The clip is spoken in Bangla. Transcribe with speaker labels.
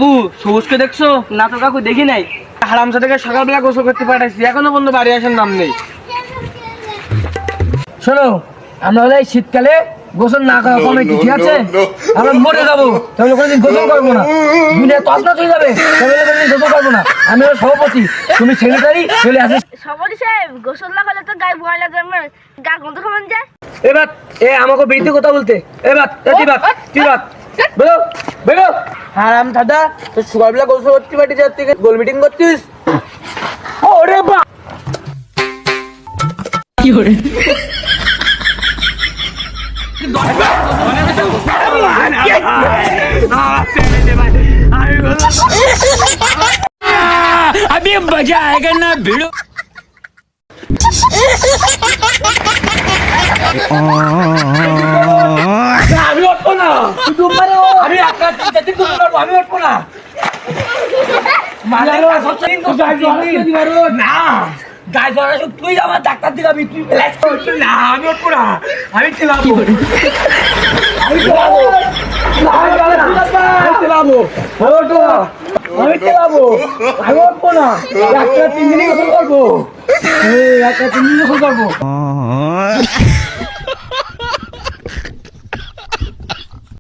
Speaker 1: কাকু সবুজকে দেখছো? না তো কাকু দেখি নাই। হারামজাদাকে সকালবেলা গোসল করতে পাঠাইছি, এখনো বন্ধু বাড়ি আসার নাম নেই।
Speaker 2: শোনো, আমরা হলে এই শীতকালে গোসল না করা কমিটি, ঠিক আছে? আমরা মরে যাবো তাহলে কোনোদিন গোসল করবো না। দুনিয়া তছনছ হয়ে যাবে তাহলে কোনোদিন গোসল করবো না। আমি হলো সভাপতি, তুমি সেক্রেটারি, চলে আসিস।
Speaker 3: সভাপতি সাহেব, গোসল না করলে তো গায়ে ময়লা জমে, গা গন্ধ খাবেন যায়।
Speaker 2: এবার আমাকে বিরুদ্ধে কথা বলতে, এবার তুই বেরো বেরো।
Speaker 1: হারাম দাদা, তো সকালবেলা গোসল করতে পাঠিয়ে যাচ্ছে, গোল মিটিং করছিস?
Speaker 2: ওরে বা কি করে अभी मजा आएगा ना भिड़ो। আমি উঠবো না, আমি আমি উঠবো না। তুই আমার ডাক্তার দিলাম, তুই না, আমি উঠবো না, আমি খেলাবো, আমি খেলাবো, আমি খেলাবো, আমি উঠবো না। একটা 3 দিনই গোসল করবো, একটা 3 দিন গোসল করবো।